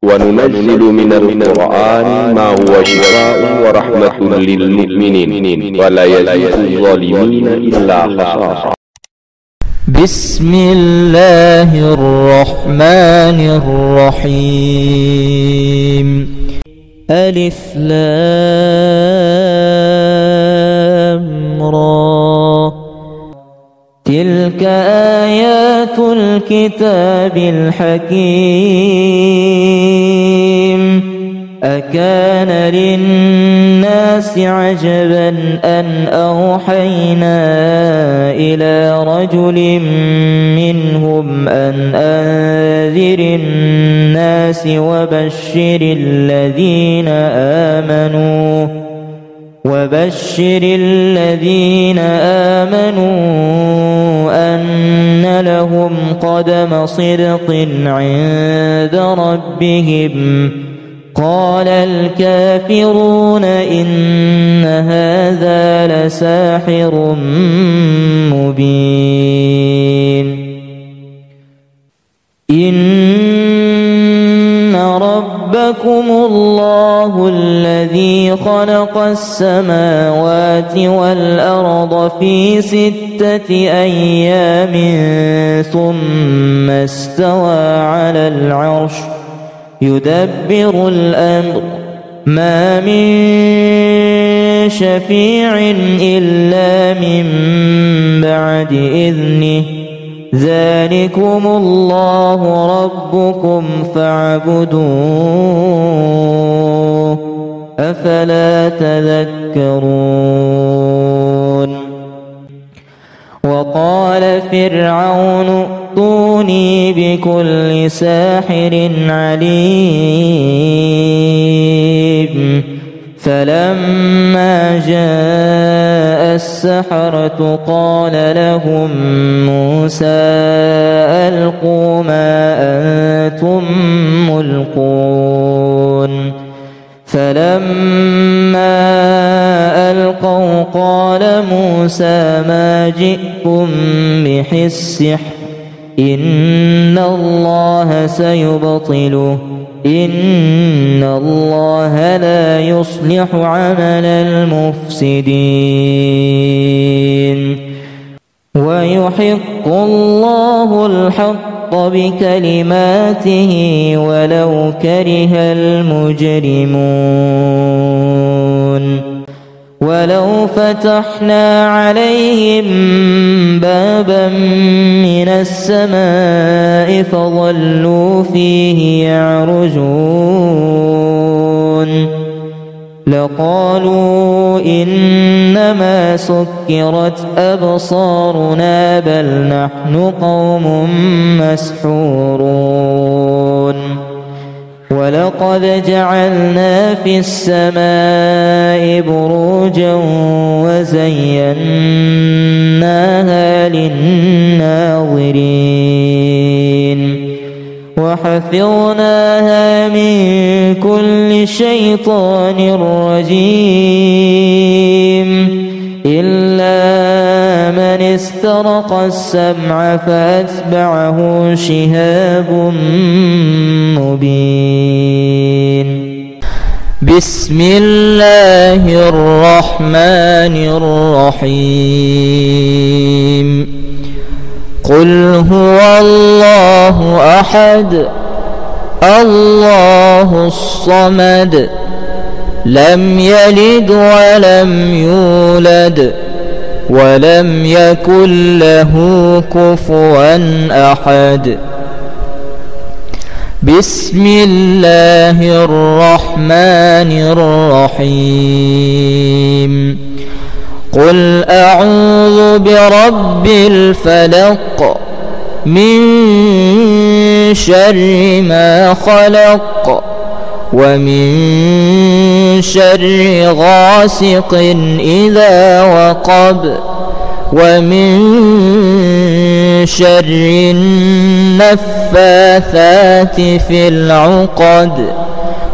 وننزل من القرآن ما هو شفاء ورحمة للمؤمنين ولا يزيد الظالمين إلا خسارا. بسم الله الرحمن الرحيم. ألف لام را. تلك آيات الكتاب الحكيم. أكان للناس عجبا أن أوحينا إلى رجل منهم أن أنذر الناس وبشر الذين آمنوا أن لهم قدم صدق عند ربهم. قال الكافرون إن هذا لساحر مبين. إن ربكم الله الذي خلق السماوات والأرض في 6 أيام ثم استوى على العرش يدبر الأمر ما من شفيع إلا من بعد إذنه. ذلكم الله ربكم فاعبدوه أفلا تذكرون. وقال فرعون ائتوني بكل ساحر عليم. فلما جاء السحرة قال لهم موسى ألقوا ما أنتم ملقون. فلما ألقوا قال موسى ما جئتم به السحر إن الله سيبطله إن الله لا يصلح عمل المفسدين. ويحق الله الحق بكلماته ولو كره المجرمون. ولو فتحنا عليهم بابا من السماء فظلوا فيه يعرجون لقالوا إنما سكرت أبصارنا بل نحن قوم مسحورون. ولقد جعلنا في السماء بروجا وزيناها للناظرين وحفظناها من كل شيطان رجيم إلا من استرق السمع فأتبعه شهاب مبين. بسم الله الرحمن الرحيم. قل هو الله أحد الله الصمد لم يلد ولم يولد ولم يكن له كفوا أحد. بسم الله الرحمن الرحيم. قل أعوذ برب الفلق من شر ما خلق ومن شر غاسق إذا وقب ومن شر النفاثات في العقد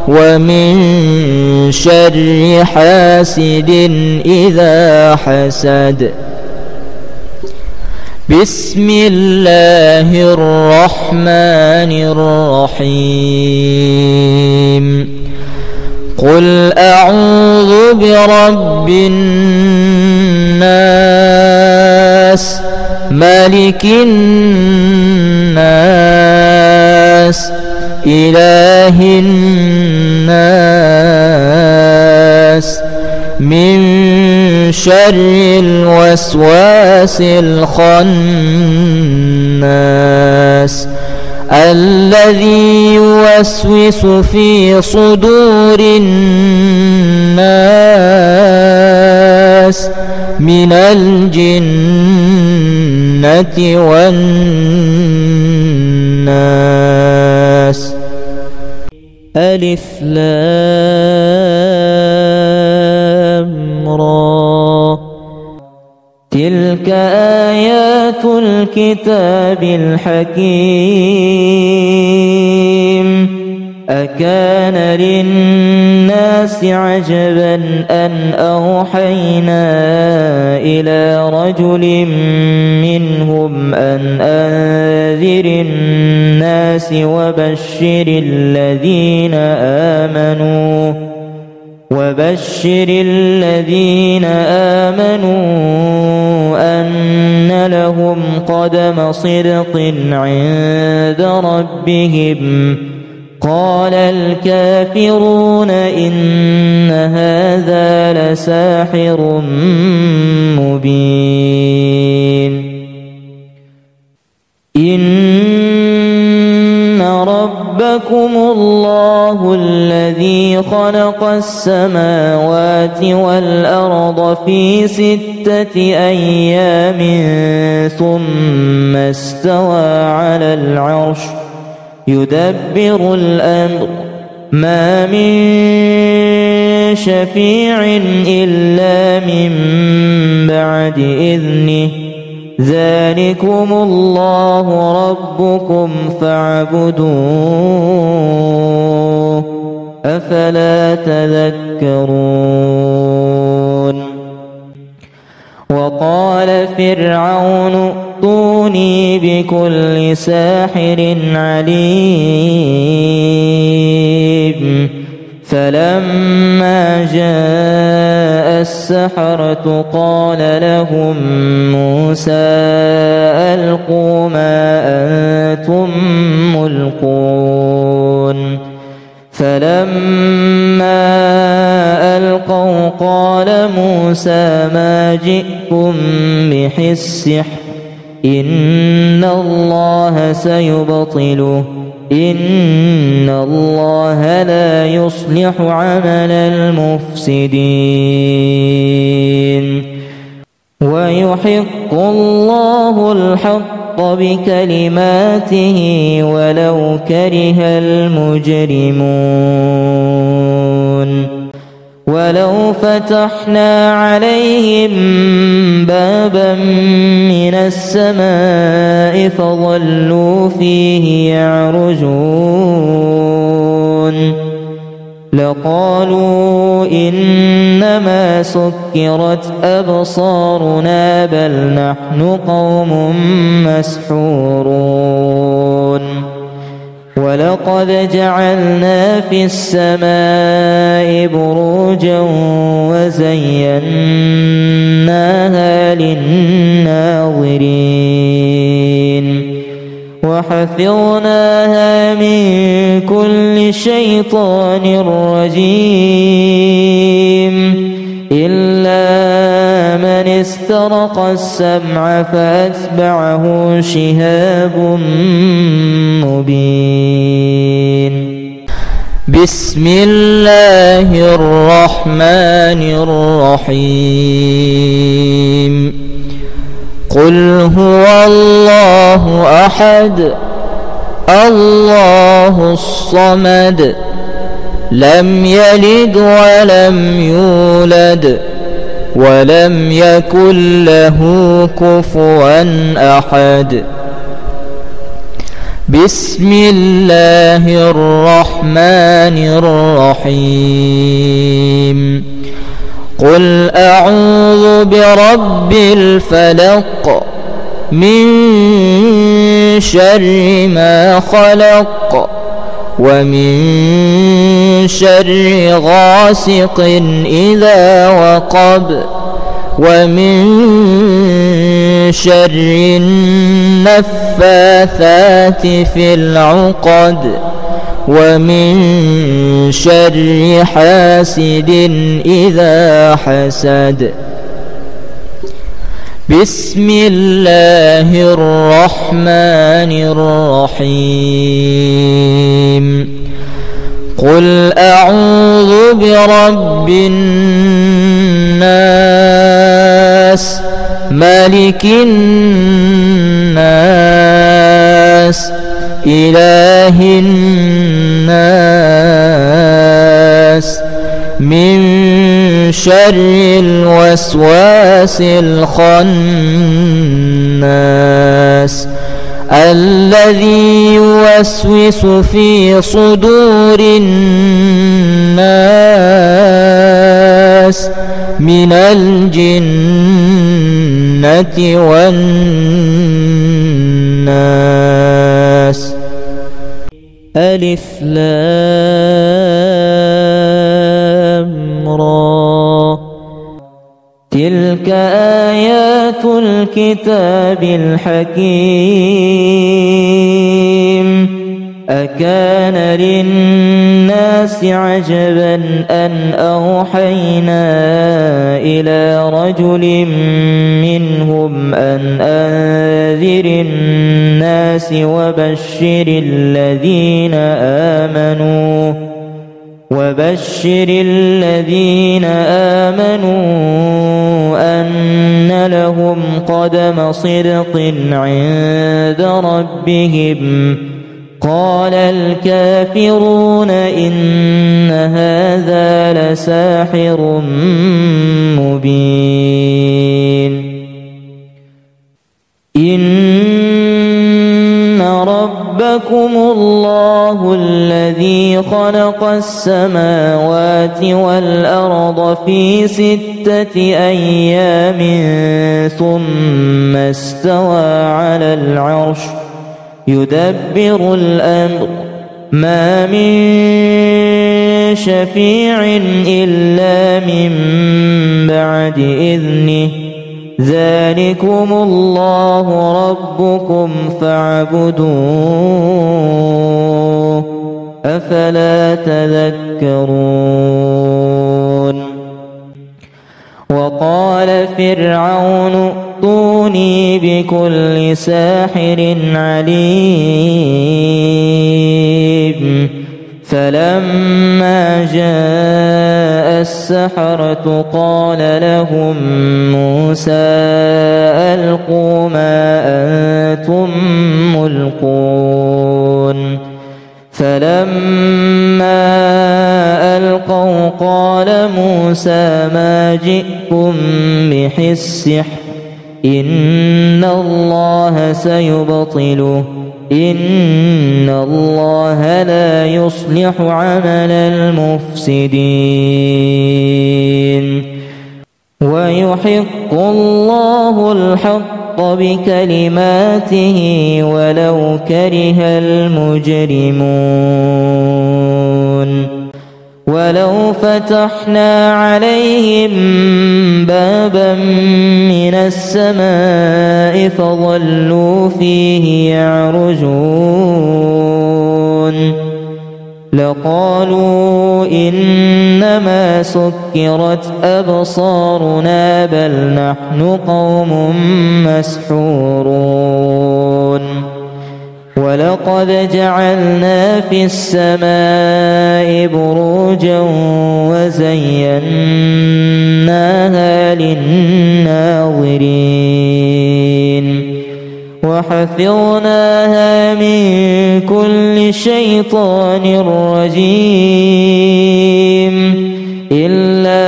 ومن شر حاسد إذا حسد. بسم الله الرحمن الرحيم. قل أعوذ برب الناس ملك الناس إله الناس من شر الوسواس الخناس الذي يوسوس في صدور الناس من الجنة والناس. ألف لام را تلك آيات الكتاب الحكيم أكان للناس عجبا أن أوحينا إلى رجل منهم أن أنذر الناس وبشر الذين آمنوا أن لهم قدم صدق عند ربهم. قال الكافرون إن هذا لساحر مبين. إن ربكم الله الذي خلق السماوات والأرض في 6 أيام ثم استوى على العرش يدبر الأمر ما من شفيع إلا من بعد إذنه ذلكم الله ربكم فاعبدوه أفلا تذكرون. وقال فرعون ائتوني بكل ساحر عليم. فلما جاء السحرة قال لهم موسى ألقوا ما أنتم ملقون. فلما ألقوا قال موسى ما جئتم به السحر إن الله سيبطله إن الله لا يصلح عمل المفسدين ويحق الله الحق بكلماته ولو كره المجرمون. ولو فتحنا عليهم بابا من السماء فظلوا فيه يعرجون لقالوا إنما سكرت أبصارنا بل نحن قوم مسحورون. ولقد جعلنا في السماء بروجا وزيناها للناظرين وحفظناها من كل شيطان رجيم إلا من استرق السمع فأتبعه شهاب مبين. بسم الله الرحمن الرحيم. قل هو الله أحد الله الصمد لم يلد ولم يولد ولم يكن له كفوا أحد. بسم الله الرحمن الرحيم. قل أعوذ برب الفلق من شر ما خلق ومن شر غاسق إذا وقب ومن شر النفاثات في العقد ومن شر حاسد إذا حسد. بسم الله الرحمن الرحيم. قل أعوذ برب الناس ملك الناس إله الناس من شر الوسواس الخناس الذي يوسوس في صدور الناس من الجنة والناس. ألف لام را. تلك آيات الكتاب الحكيم. أكان للناس عجبا أن أوحينا إلى رجل منهم أن أنذر الناس وبشر الذين آمنوا أن لهم قدم صدق عند ربهم. قال الكافرون إن هذا لساحر مبين. إن ربكم الله الذي خلق السماوات والأرض في 6 أيام ثم استوى على العرش يدبر الأمر ما من شفيع إلا من بعد إذنه ذلكم الله ربكم فاعبدوه أفلا تذكرون. وقال فرعون ائتوني بكل ساحر عليم. فلما جاء السحرة قال لهم موسى ألقوا ما أنتم ملقون. فلما ألقوا قال موسى ما جئتم به السحر إن الله سيبطله إن الله لا يصلح عمل المفسدين ويحق الله الحق بكلماته ولو كره المجرمون. ولو فتحنا عليهم بابا من السماء فظلوا فيه يعرجون لقالوا إنما سكرت أبصارنا بل نحن قوم مسحورون. ولقد جعلنا في السماء بروجا وزيناها للناظرين وحفظناها من كل شيطان رجيم إلا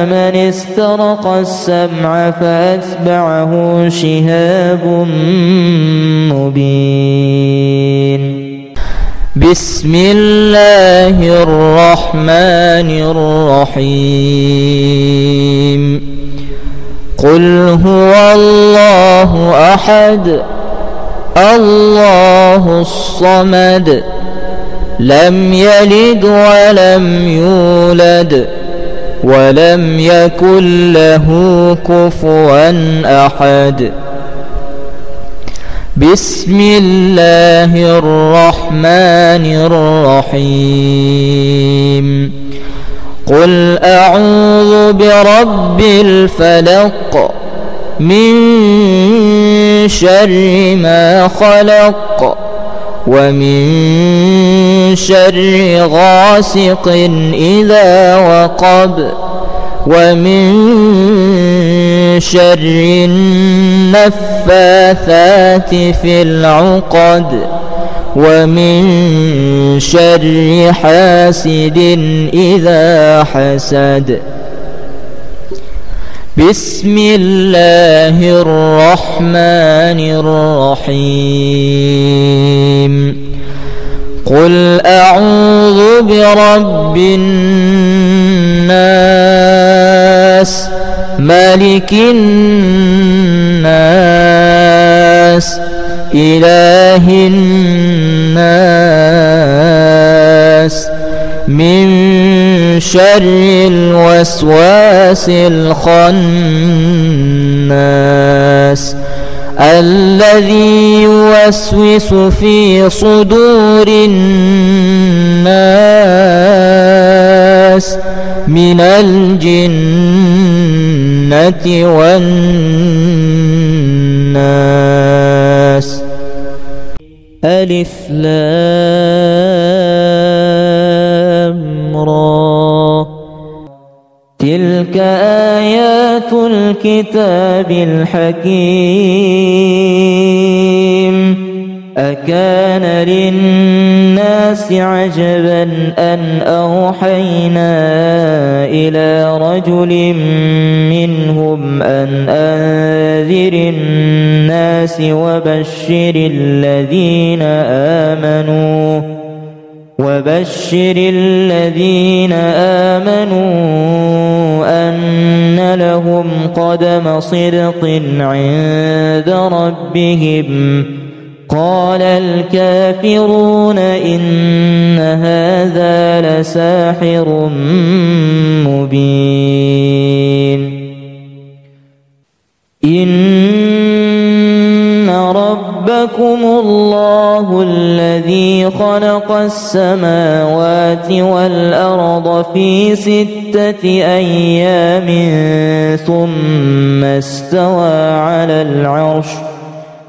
من استرق السمع فأتبعه شهاب مبين. بسم الله الرحمن الرحيم. قل هو الله أحد الله الصمد لم يلد ولم يولد ولم يكن له كفوا أحد. بسم الله الرحمن الرحيم. قل أعوذ برب الفلق من شر ما خلق ومن شر غاسق إذا وقب ومن شر النفاثات في العقد ومن شر حاسد إذا حسد. بسم الله الرحمن الرحيم. قل أعوذ برب الناس ملك الناس إله الناس من شر الوسواس الخناس الذي يوسوس في صدور الناس من الجنة والناس. ألف لام را. تلك آيات الكتاب الحكيم. أكان للناس عجبا أن أوحينا إلى رجل منهم أن أنذر الناس وبشر الذين آمنوا أن لهم قدم صدق عند ربهم. قال الكافرون إن هذا لساحر مبين. إن ربكم الله الذي خلق السماوات والأرض في 6 أيام ثم استوى على العرش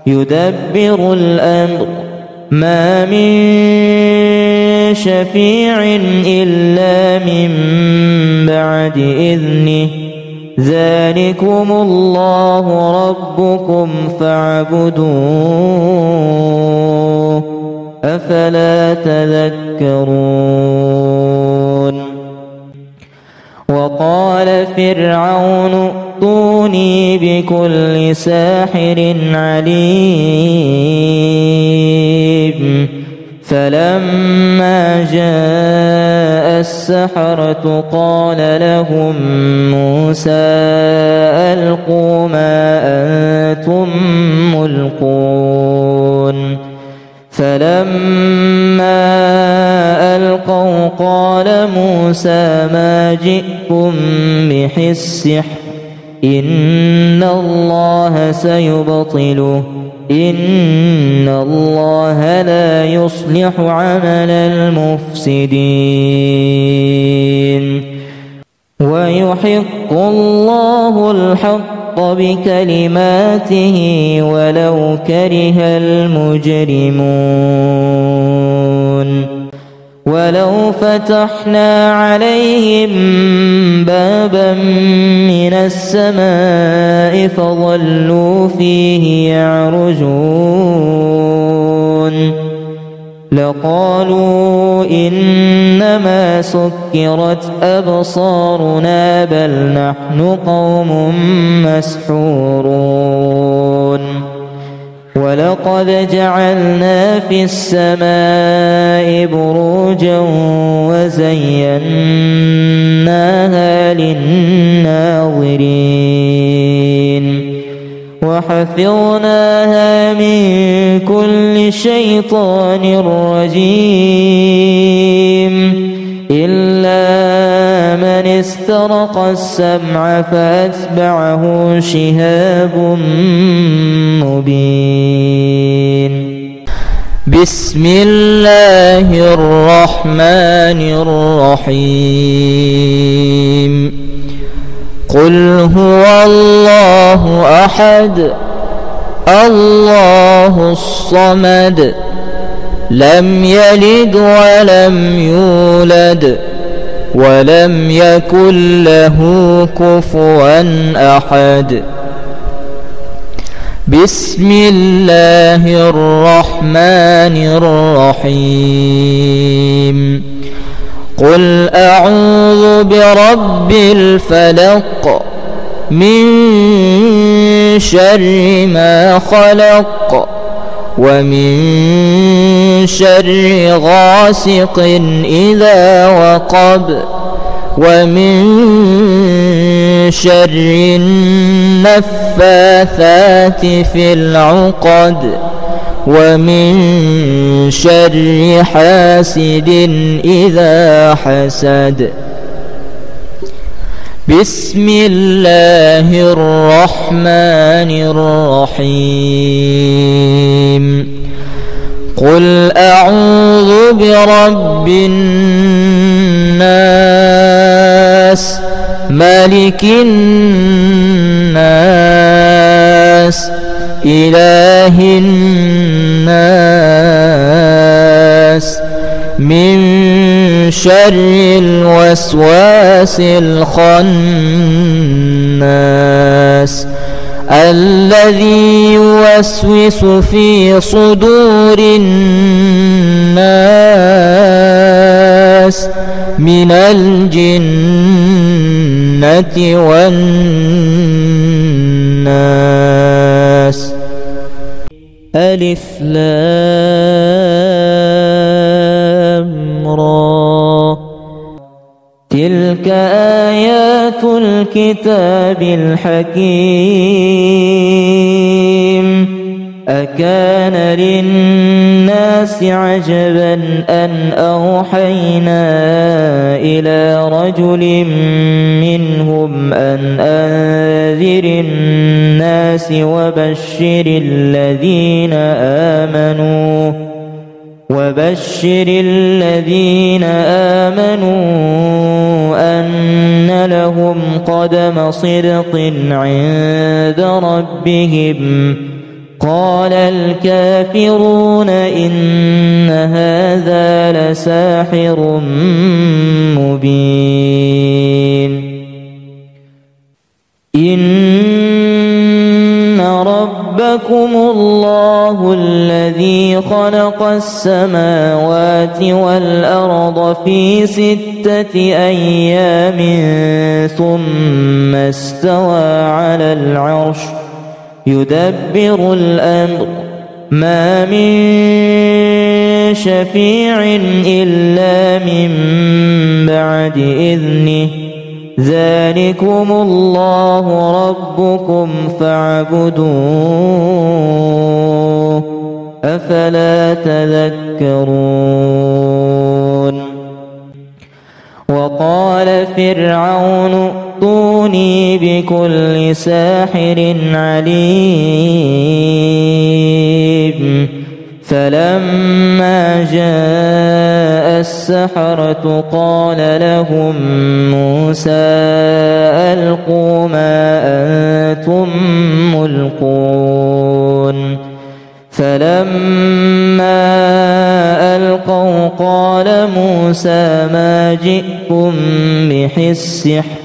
يدبر الأمر ما من شفيع إلا من بعد إذنه ذلكم الله ربكم فاعبدوه أفلا تذكرون. وقال فرعون ائتوني بكل ساحر عليم. فلما جاء السحرة قال لهم موسى ألقوا ما أنتم ملقون. فلما ألقوا قال موسى ما جئتم به السحر إن الله سيبطله إن الله لا يصلح عمل المفسدين ويحق الله الحق بكلماته ولو كره المجرمون. ولو فتحنا عليهم بابا من السماء فظلوا فيه يعرجون لقالوا إنما سكرت أبصارنا بل نحن قوم مسحورون. ولقد جعلنا في السماء بروجا وزيناها للناظرين وحفظناها من كل شيطان رجيم إلا من استرق السمع فأتبعه شهاب مبين. بسم الله الرحمن الرحيم. قل هو الله أحد الله الصمد لم يلد ولم يولد ولم يكن له كفوا أحد. بسم الله الرحمن الرحيم. قل أعوذ برب الفلق من شر ما خلق ومن شر غاسق إذا وقب ومن شر النفاثات في العقد ومن شر حاسد إذا حسد. بسم الله الرحمن الرحيم. قل أعوذ برب الناس ملك الناس إله الناس من شر الوسواس الخناس الذي يوسوس في صدور الناس من الجنة والناس. ألف لام را. تلك آيات الكتاب الحكيم. أكان للناس عجبا أن أوحينا إلى رجل منهم أن أنذر الناس وبشر الذين آمنوا أن لهم قدم صدق عند ربهم. قال الكافرون إن هذا لساحر مبين. إن ربكم الله الذي خلق السماوات والأرض في 6 أيام ثم استوى على العرش يدبر الأمر ما من شفيع إلا من بعد إذنه ذلكم الله ربكم فاعبدوه أفلا تذكرون. وقال فرعون ائتوني بكل ساحر عليم. فلما جاء السحرة قال لهم موسى ألقوا ما أنتم ملقون. فلما ألقوا قال موسى ما جئتم به السحر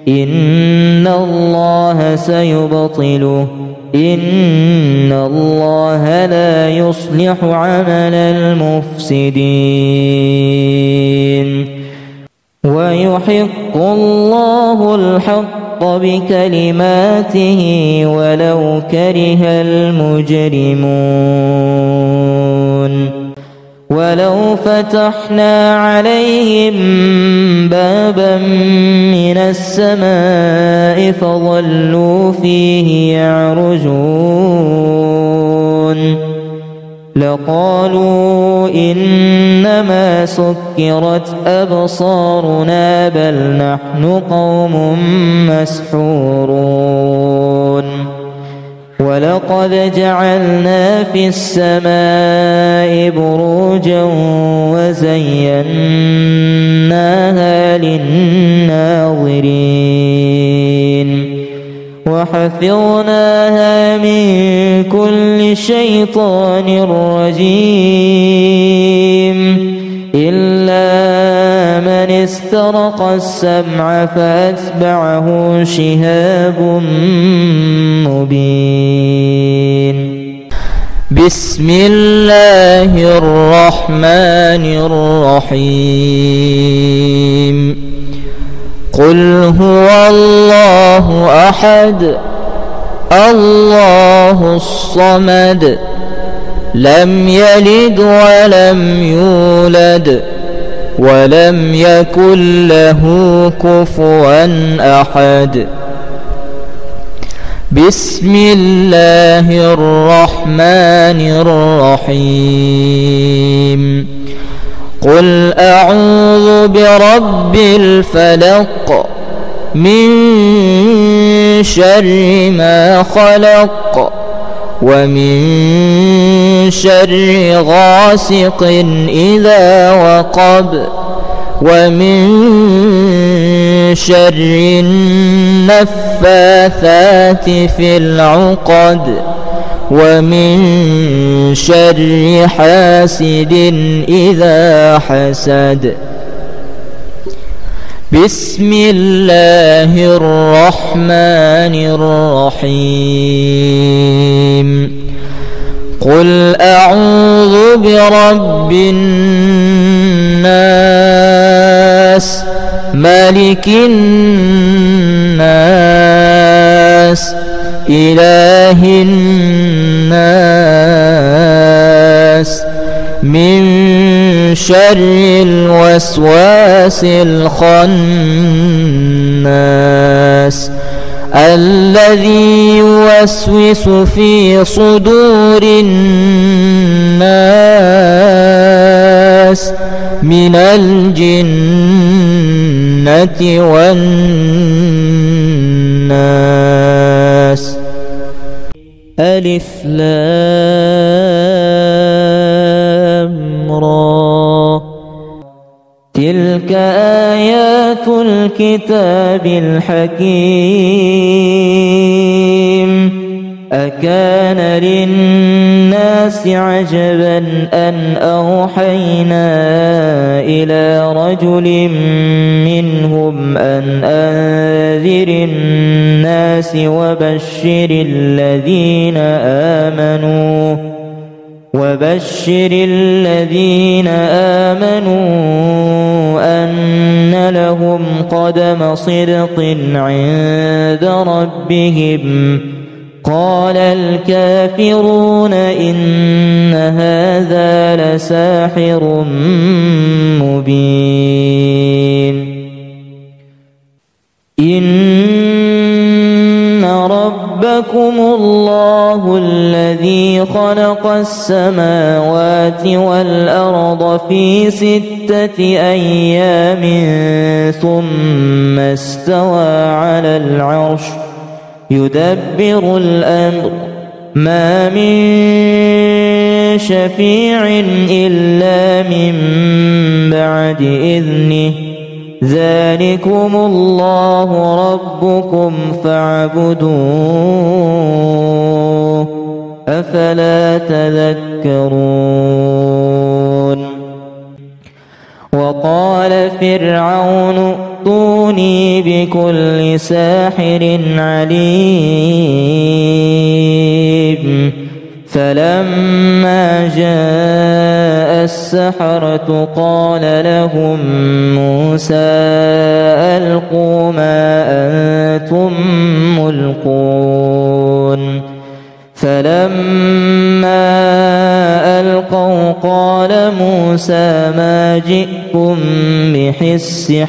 إن الله سيبطله إن الله لا يصلح عمل المفسدين ويحق الله الحق بكلماته ولو كره المجرمون. ولو فتحنا عليهم بابا من السماء فظلوا فيه يعرجون لقالوا إنما سكرت أبصارنا بل نحن قوم مسحورون ولقد جعلنا في السماء بروجا وزيناها للناظرين وحفظناها من كل شيطان رجيم إلا من استرق السمع فأتبعه شهاب مبين بسم الله الرحمن الرحيم قل هو الله أحد الله الصمد لم يلد ولم يولد ولم يكن له كفوا أحد بسم الله الرحمن الرحيم قل أعوذ برب الفلق من شر ما خلق ومن شر غاسق إذا وقب ومن شر النفاثات في العقد ومن شر حاسد إذا حسد بسم الله الرحمن الرحيم قل أعوذ برب الناس ملك الناس إله الناس من شر الوسواس الخناس الذي يوسوس في صدور الناس من الجنة والناس ألف لام را تلك آيات الكتاب الحكيم أكان للناس عجبا أن أوحينا إلى رجل منهم أن أنذر الناس وبشر الذين آمنوا أن لهم قدم صدق عند ربهم قال الكافرون إن هذا لساحر مبين إن ربكم الله الذي خلق السماوات والأرض في 6 أيام ثم استوى على العرش يدبر الأمر ما من شفيع إلا من بعد إذنه ذلكم الله ربكم فاعبدوه أفلا تذكرون وقال فرعون ائتوني بكل ساحر عليم فلما جاء السحرة قال لهم موسى ألقوا ما أنتم ملقون فلما ألقوا قال موسى ما جئتم به السحر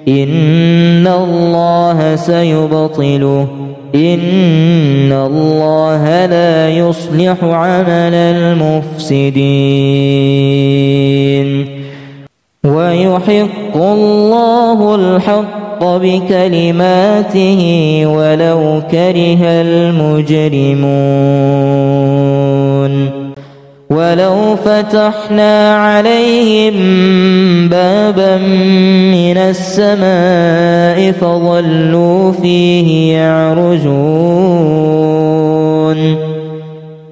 إن الله سيبطله إن الله لا يصلح عمل المفسدين ويحق الله الحق بكلماته ولو كره المجرمون ولو فتحنا عليهم بابا من السماء فظلوا فيه يعرجون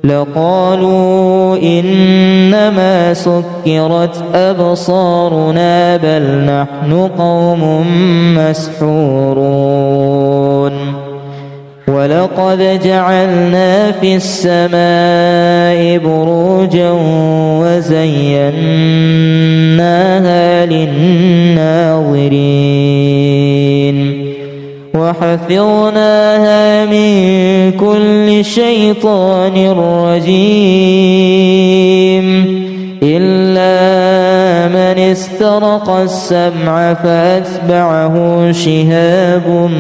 لقالوا إنما سكرت أبصارنا بل نحن قوم مسحورون ولقد جعلنا في السماء بروجا وزيناها للناظرين وحفظناها من كل شيطان رجيم إلا من استرق السمع فأتبعه شهاب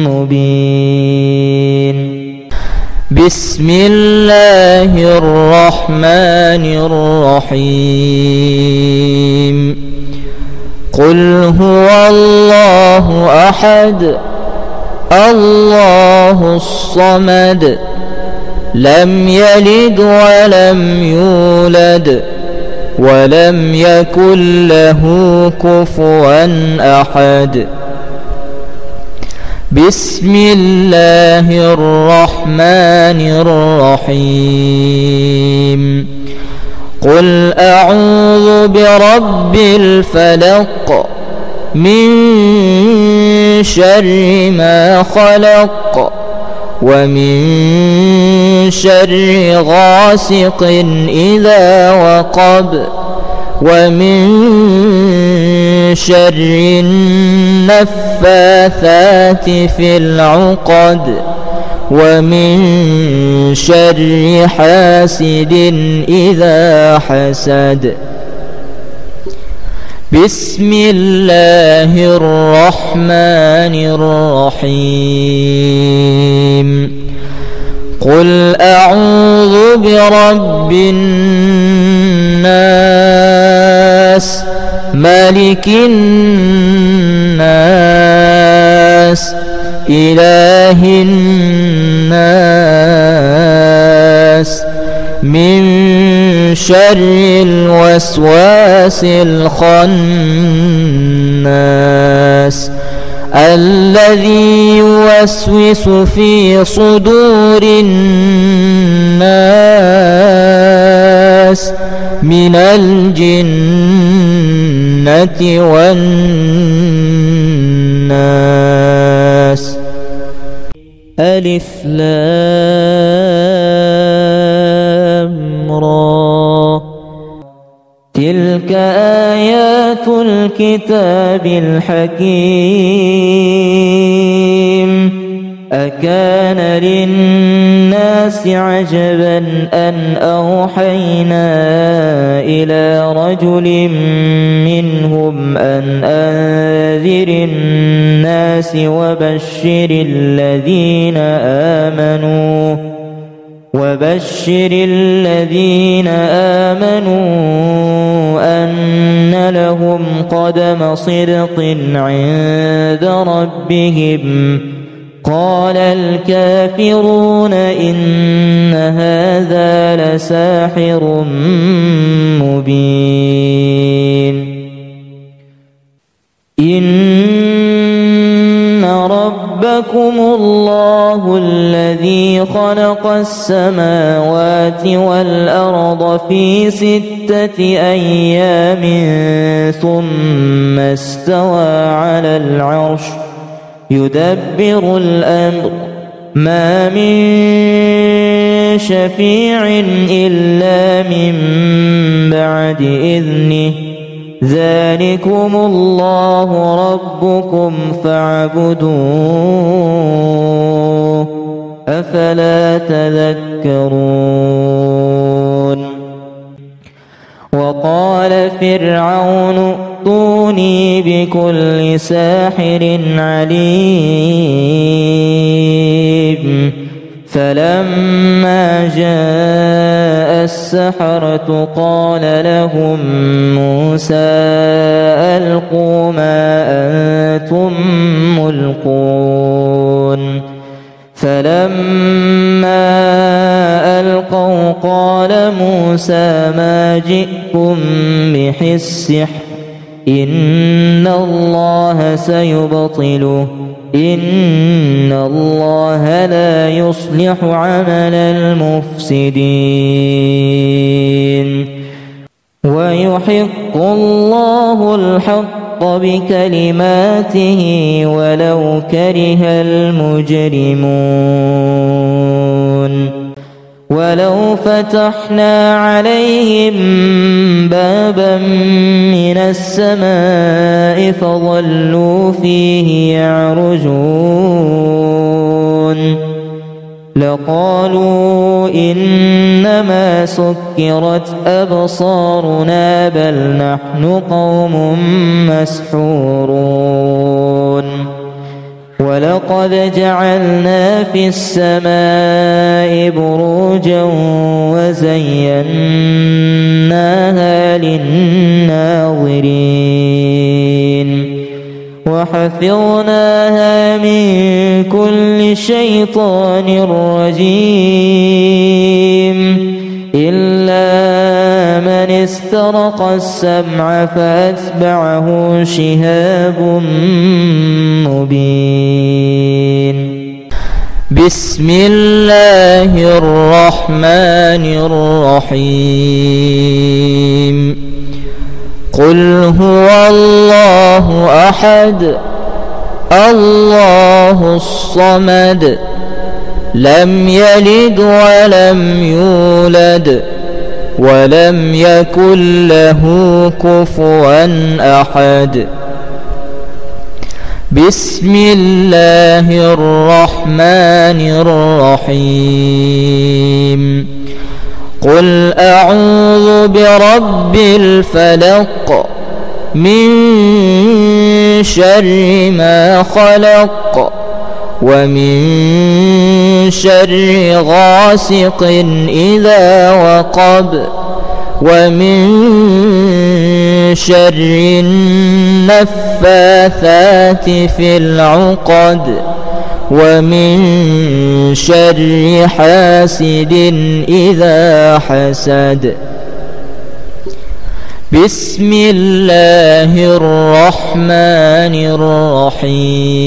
مبين بسم الله الرحمن الرحيم قل هو الله أحد الله الصمد لم يلد ولم يولد ولم يكن له كفوا أحد بسم الله الرحمن الرحيم قل أعوذ برب الفلق من شر ما خلق ومن شر غاسق إذا وقب ومن شر النفاثات في العقد ومن شر حاسد إذا حسد بسم الله الرحمن الرحيم قل أعوذ برب الناس ملك الناس إله الناس من شر الوسواس الخناس الذي يوسوس في صدور الناس من الجنة والناس ألف لام را تلك آيات الكتاب الحكيم أكان للناس عجبا أن أوحينا إلى رجل منهم أن أنذر الناس وبشر الذين آمنوا أن لهم قدم صدق عند ربهم قال الكافرون إن هذا لساحر مبين إن ربكم الله الذي خلق السماوات والأرض في 6 أيام ثم استوى على العرش يدبر الأمر ما من شفيع إلا من بعد إذنه ذلكم الله ربكم فاعبدوه أفلا تذكرون وقال فرعون ائتوني بكل ساحر عليم فلما جاء السحرة قال لهم موسى ألقوا ما أنتم ملقون فلما ألقوا قال موسى ما جئتم به السحر إن الله سيبطله إن الله لا يصلح عمل المفسدين ويحق الله الحق بكلماته ولو كره المجرمون ولو فتحنا عليهم بابا من السماء فظلوا فيه يعرجون لقالوا إنما سكرت أبصارنا بل نحن قوم مسحورون ولقد جعلنا في السماء بروجا وزيناها للناظرين وحفظناها من كل شيطان رجيم إلا من استرق السمع فأتبعه شهاب مبين بسم الله الرحمن الرحيم قل هو الله أحد الله الصمد لم يلد ولم يولد ولم يكن له كفوا أحد بسم الله الرحمن الرحيم قل أعوذ برب الفلق من شر ما خلق ومن شر غاسق إذا وقب ومن شر النفاثات في العقد ومن شر حاسد إذا حسد بسم الله الرحمن الرحيم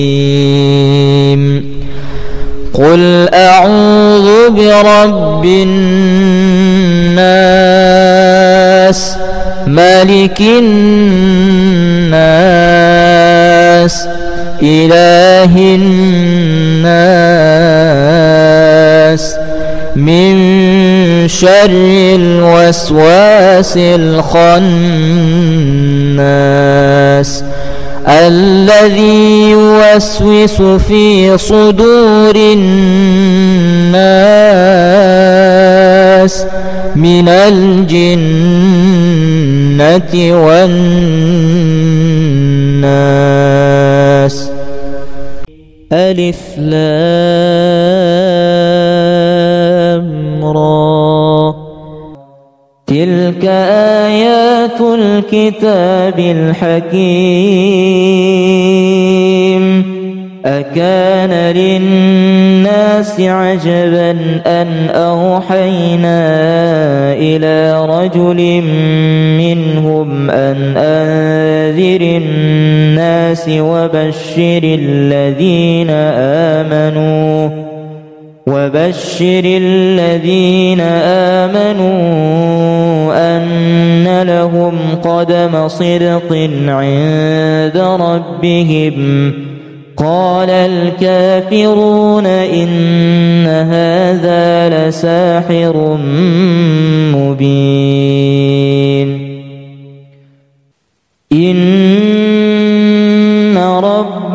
قل أعوذ برب الناس ملك الناس إله الناس من شر الوسواس الخناس الذي يوسوس في صدور الناس من الجنة والناس ألف لام را تلك آيات الكتاب الحكيم أكان للناس عجبا أن أوحينا إلى رجل منهم أن أنذر الناس وبشر الذين آمنوا أن لهم قدم صدق عند ربهم قال الكافرون إن هذا لساحر مبين إن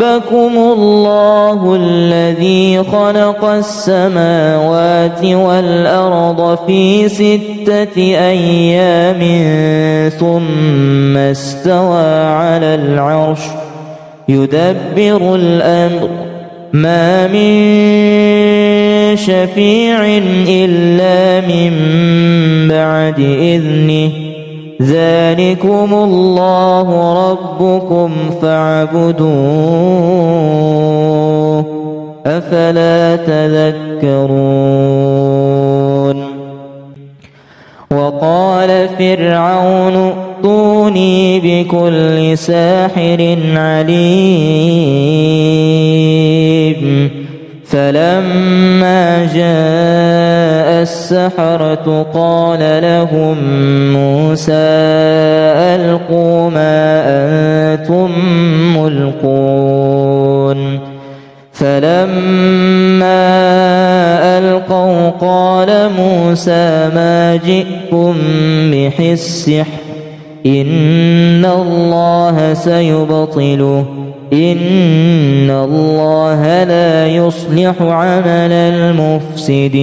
ربكم الله الله الذي خلق السماوات والأرض في 6 أيام ثم استوى على العرش يدبر الأمر ما من شفيع إلا من بعد إذنه ذلكم الله ربكم فاعبدوه أفلا تذكرون وقال فرعون ائتوني بكل ساحر عليم فلما جاء السحرة قال لهم موسى ألقوا ما أنتم ملقون فلما ألقوا قال موسى ما جئتم به السحر إن الله سيبطله إن الله لا يصلح عمل المفسدين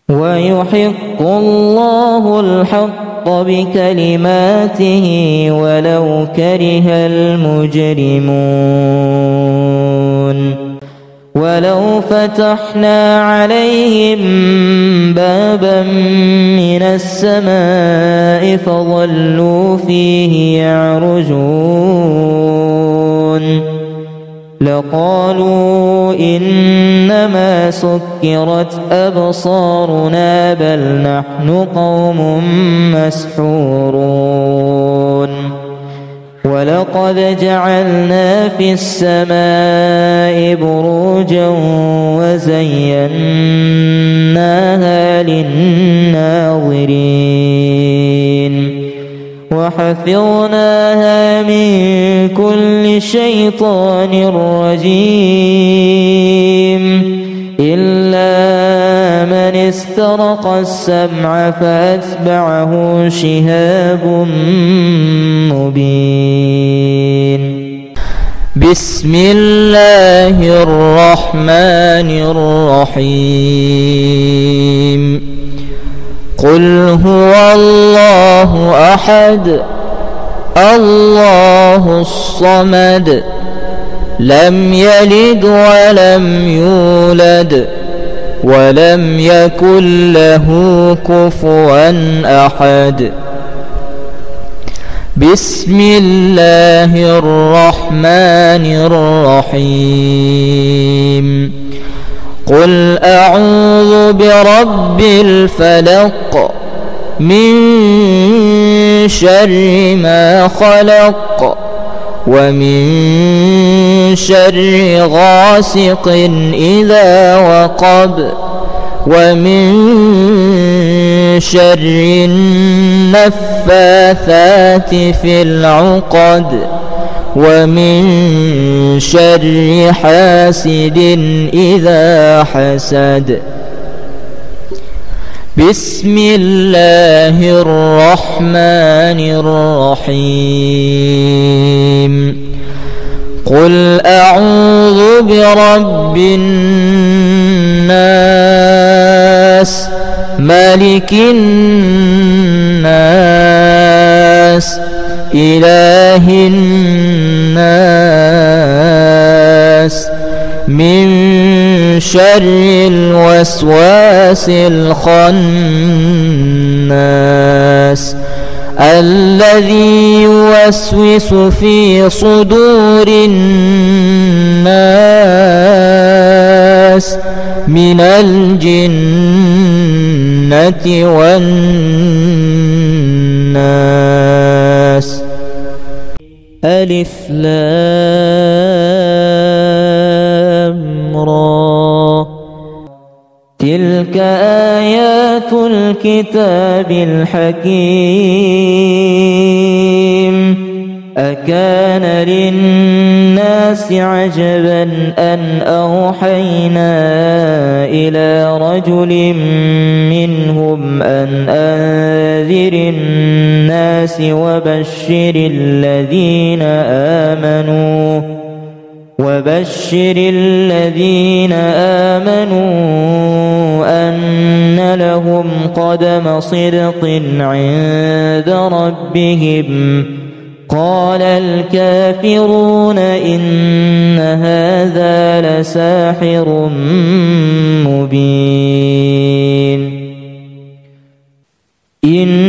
ويحق الله الحق بكلماته ولو كره المجرمون ولو فتحنا عليهم بابا من السماء فظلوا فيه يعرجون لقالوا إنما سكرت أبصارنا بل نحن قوم مسحورون ولقد جعلنا في السماء بروجا وزيناها للناظرين وحفظناها من كل شيطان رجيم إلا من استرق السمع فأتبعه شهاب مبين بسم الله الرحمن الرحيم قل هو الله أحد الله الصمد لم يلد ولم يولد ولم يكن له كفوا أحد بسم الله الرحمن الرحيم قل أعوذ برب الفلق من شر ما خلق ومن شر غاسق إذا وقب ومن شر النفاثات في العقد ومن شر حاسد إذا حسد بسم الله الرحمن الرحيم قل أعوذ برب الناس ملك الناس إله الناس من شر الوسواس الخناس الذي يوسوس في صدور الناس من الجنة والناس ألف لام را تلك آيات الكتاب الحكيم أكان للناس عجبا أن أوحينا إلى رجل منهم منهم أن أنذر الناس وبشر الذين آمنوا أن لهم قدم صدق عند ربهم. قال الكافرون إن هذا لساحر مبين. إن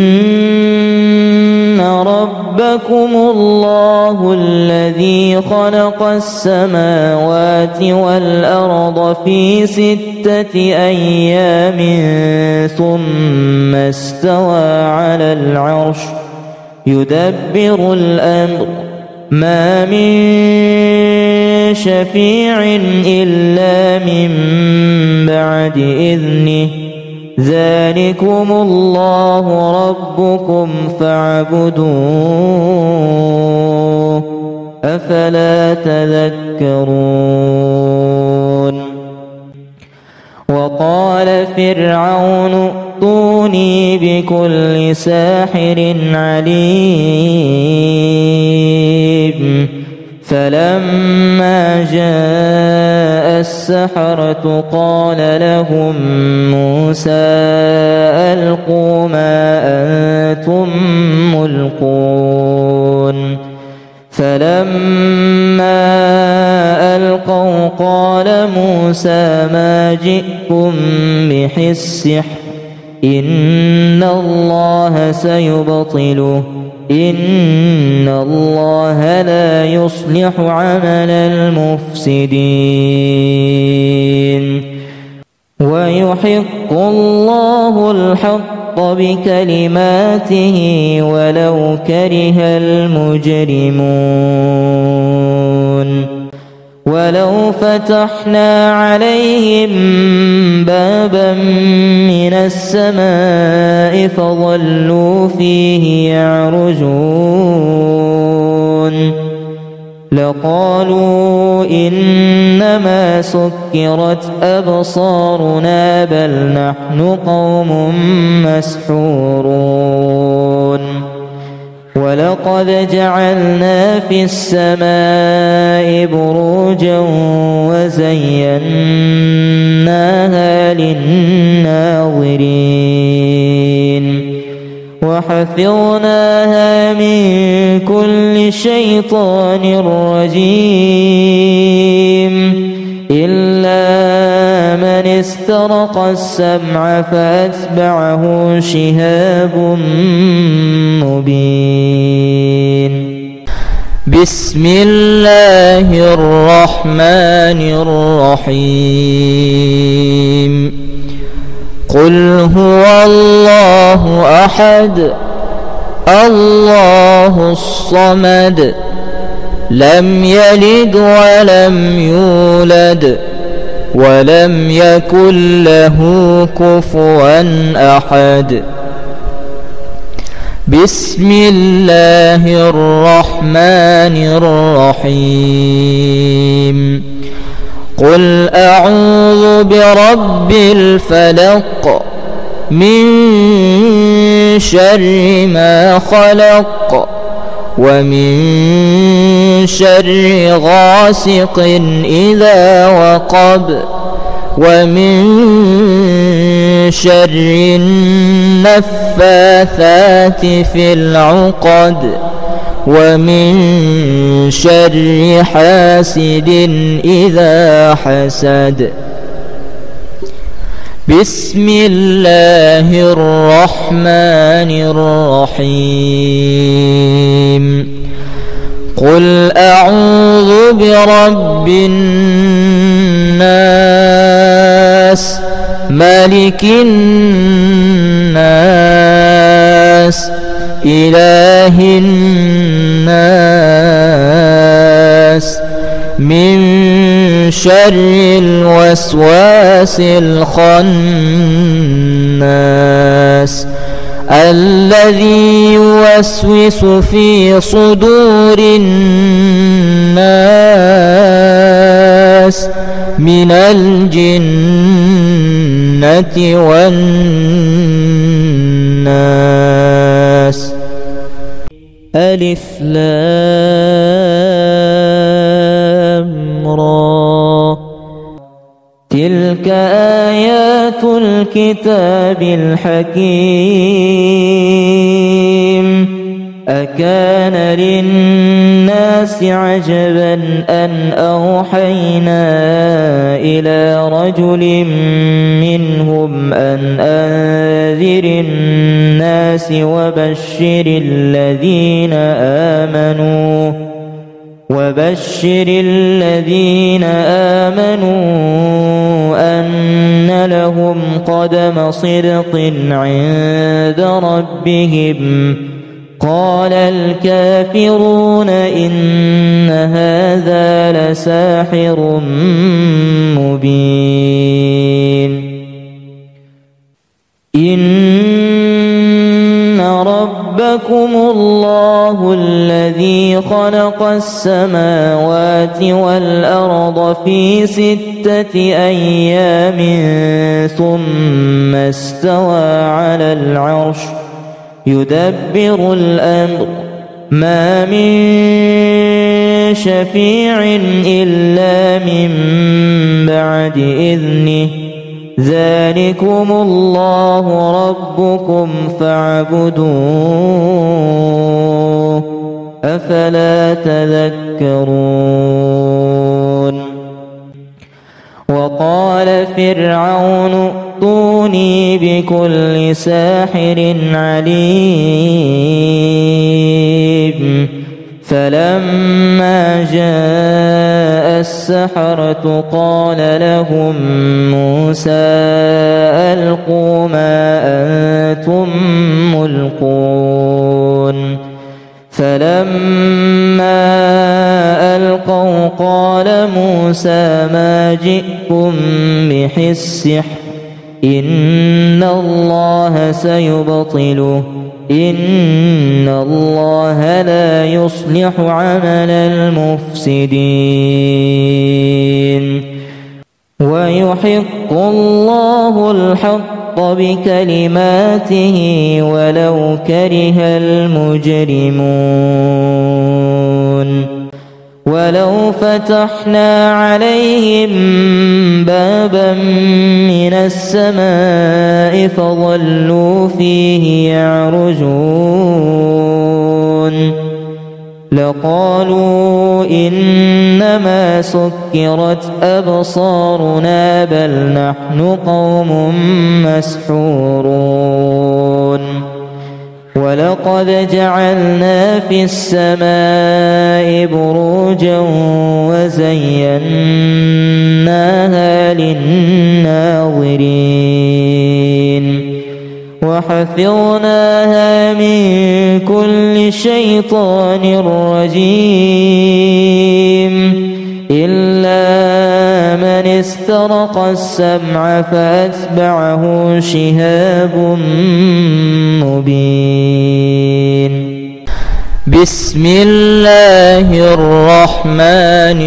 ربكم الله الذي خلق السماوات والأرض في 6 أيام ثم استوى على العرش يدبر الأمر ما من شفيع إلا من بعد إذنه ذلكم الله ربكم فاعبدوه أفلا تذكرون. وقال فرعون ائتوني بكل ساحر عليم. فلما جاء السحرة قال لهم موسى ألقوا ما أنتم ملقون. فلما ألقوا قال موسى ما جئتم به السحر إن الله سيبطله إن الله لا يصلح عمل المفسدين ويحق الله الحق بكلماته ولو كره المجرمون. ولو فتحنا عليهم بابا من السماء فظلوا فيه يعرجون لقالوا إنما سكرت أبصارنا بل نحن قوم مسحورون. ولقد جعلنا في السماء بروجا وزيناها للناظرين وحفظناها من كل شيطان رجيم إلا من استرق السمع فأتبعه شهاب مبين. بسم الله الرحمن الرحيم. قل هو الله أحد الله الصمد لم يلد ولم يولد ولم يكن له كفوا أحد. بسم الله الرحمن الرحيم. قل أعوذ برب الفلق من شر ما خلق ومن شر غاسق إذا وقب ومن شر النفاثات في العقد ومن شر حاسد إذا حسد. بسم الله الرحمن الرحيم. قل أعوذ برب الناس ملك الناس إله الناس من شر الوسواس الخناس الذي يوسوس في صدور الناس من الجنة والناس. ألف لام را. تلك آيات الكتاب الحكيم. أكان للناس عجبا أن أوحينا إلى رجل منهم أن أنذر الناس وبشر الذين آمنوا أن لهم قدم صدق عند ربهم. قال الكافرون إن هذا لساحر مبين. إن ربكم الله الذي خلق السماوات والأرض في 6 أيام ثم استوى على العرش يدبر الأمر ما من شفيع إلا من بعد إذنه. ذلكم الله ربكم فاعبدوه أفلا تذكرون. وقال فرعون ائتوني بكل ساحر عليم. فلما جاء السحرة قال لهم موسى ألقوا ما أنتم ملقون. فلما ألقوا قال موسى ما جئتم به السحر إن الله سيبطله إن الله لا يصلح عمل المفسدين. ويحق الله الحق بكلماته ولو كره المجرمون. ولو فتحنا عليهم بابا من السماء فظلوا فيه يعرجون لقالوا إنما سكرت أبصارنا بل نحن قوم مسحورون. ولقد جعلنا في السماء بروجا وزيناها للناظرين وحفظناها من كل شيطان رجيم إلا من استرق السمع فأتبعه شهاب مبين. بسم الله الرحمن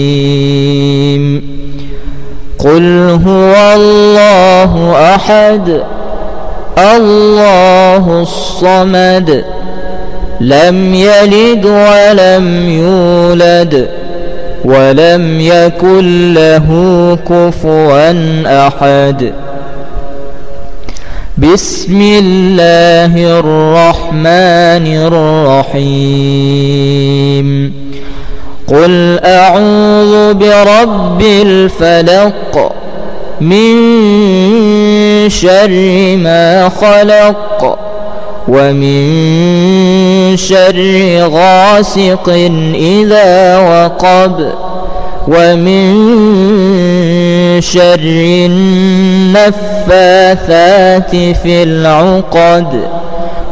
الرحيم. قل هو الله أحد الله الصمد لم يلد ولم يولد ولم يكن له كفوا أحد. بسم الله الرحمن الرحيم. قل أعوذ برب الفلق من شر ما خلق ومن شر غاسق إذا وقب ومن شر النفاثات في العقد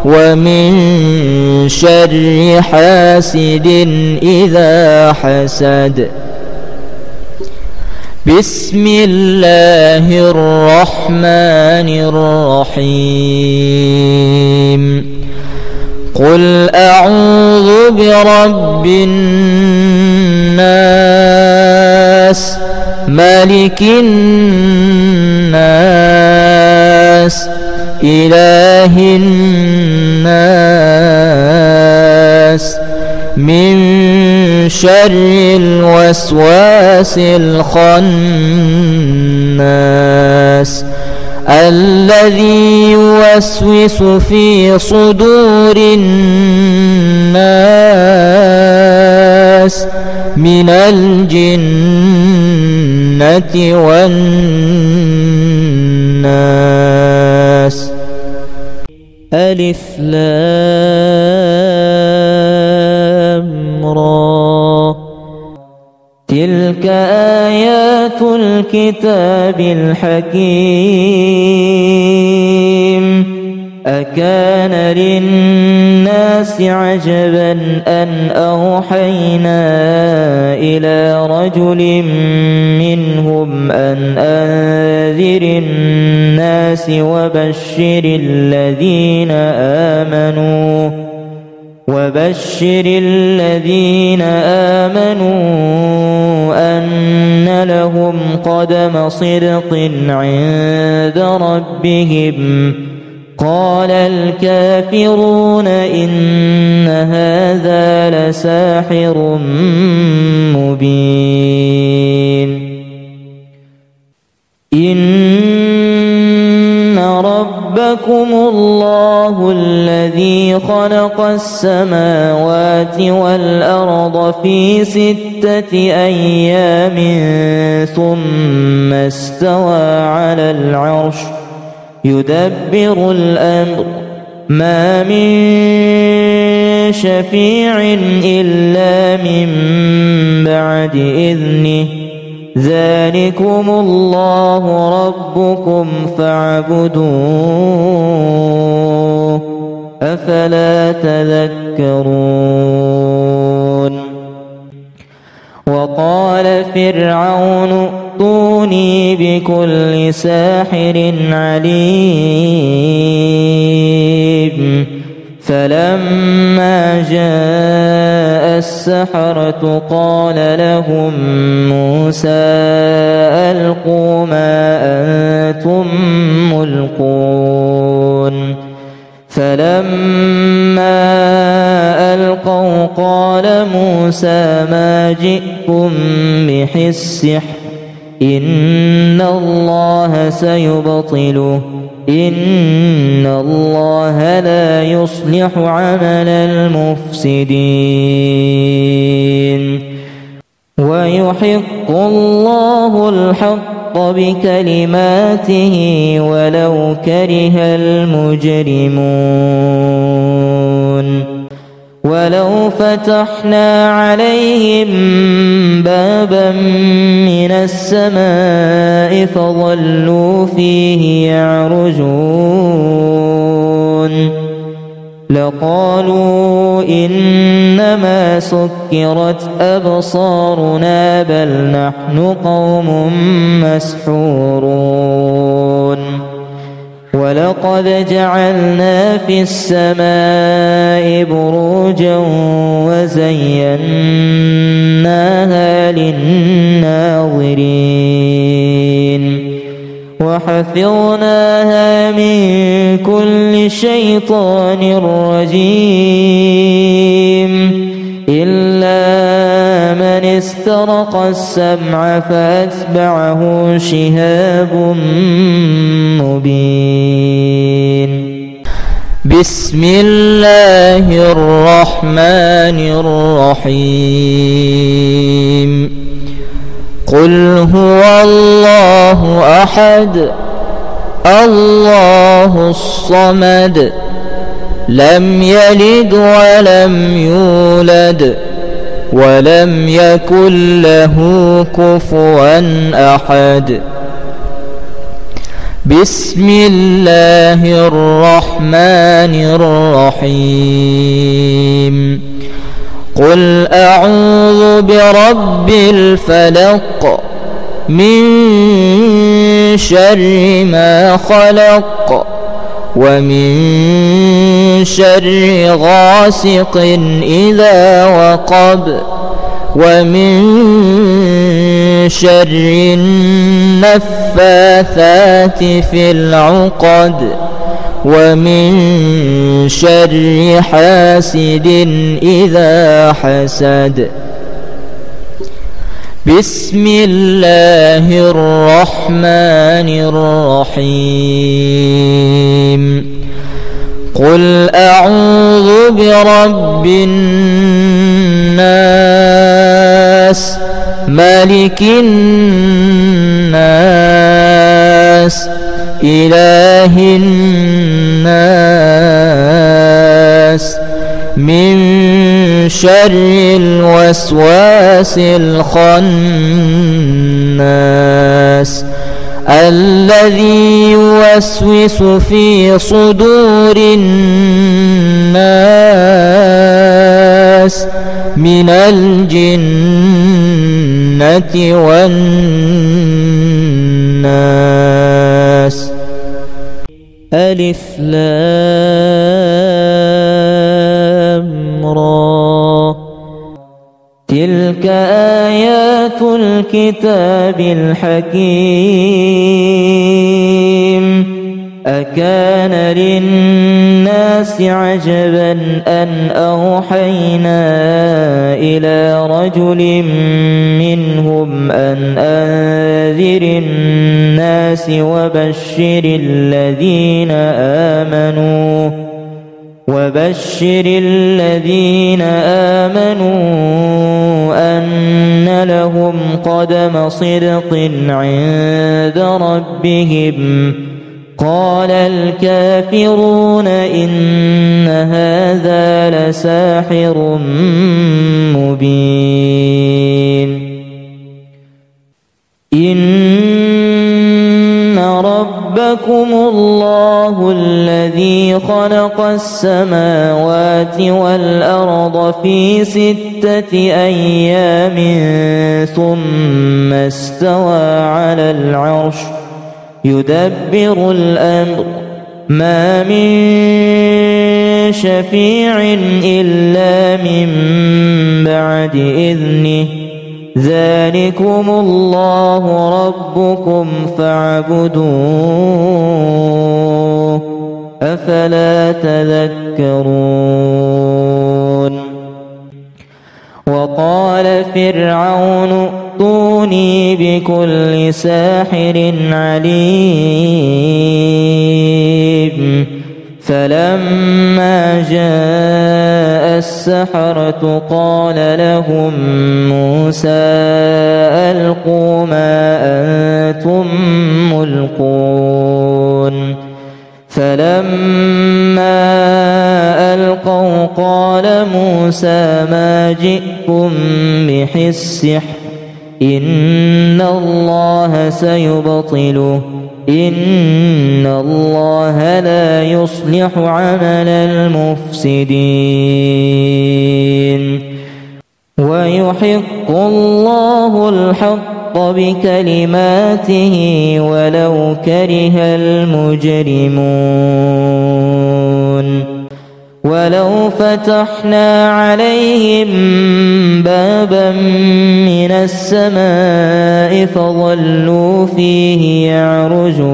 ومن شر حاسد إذا حسد. بسم الله الرحمن الرحيم. قل أعوذ برب الناس مالك الناس إله الناس من شر الوسواس الخناس الذي يوسوس في صدور الناس من الجنة والناس. ألف لام را تلك آيات الكتاب الحكيم أكان للناس عجبا أن أوحينا إلى رجل منهم أن أنذر الناس وبشر الذين آمنوا أن لهم قدم صدق عند ربهم. قال الكافرون إن هذا لساحر مبين. إن ربكم الله الذي خلق السماوات والأرض في 6 أيام ثم استوى على العرش يدبر الأمر ما من شفيع إلا من بعد إذنه ذلكم الله ربكم فاعبدوه أفلا تذكرون. وقال فرعون ائتوني بكل ساحر عليم. فلما جاء السحرة قال لهم موسى ألقوا ما أنتم ملقون. فلما ألقوا قال موسى ما جئتم به السحر إن الله سيبطله إن الله لا يصلح عمل المفسدين ويحق الله الحق بكلماته ولو كره المجرمون. ولو فتحنا عليهم بابا من السماء فظلوا فيه يعرجون لقالوا إنما سكرت أبصارنا بل نحن قوم مسحورون. ولقد جعلنا في السماء بروجا وزيناها للناظرين وحفظناها من كل شيطان رجيم إلا من استرق السمع فأتبعه شهاب مبين. بسم الله الرحمن الرحيم. قل هو الله أحد الله الصمد لم يلد ولم يولد ولم يكن له كفوا أحد. بسم الله الرحمن الرحيم. قل أعوذ برب الفلق من شر ما خلق ومن شر غاسق إذا وقب ومن شر النفاثات في العقد ومن شر حاسد إذا حسد. بسم الله الرحمن الرحيم. قل أعوذ برب الناس ملك الناس إله الناس من شر الوسواس الخناس الذي يوسوس في صدور الناس من الجنة والناس. ألف لام را. تلك آيات الكتاب الحكيم. أكان للناس عجبا أن أوحينا إلى رجل منهم أن أنذر الناس وبشر الذين آمنوا أن لهم قدم صدق عند ربهم. قال الكافرون إن هذا لساحر مبين. إن ربكم الله الذي خلق السماوات والأرض في 6 أيام ثم استوى على العرش يدبر الأمر ما من شفيع إلا من بعد إذنه ذلكم الله ربكم فاعبدوه أفلا تذكرون. وقال فرعون ائتوني بكل ساحر عليم. فلما جاء السحرة قال لهم موسى ألقوا ما أنتم ملقون. فلما ألقوا قال موسى ما جئتم به السحر إن الله سيبطله إن الله لا يصلح عمل المفسدين ويحق الله الحق بكلماته ولو كره المجرمون. ولو فتحنا عليهم بابا من السماء فظلوا فيه يعرجون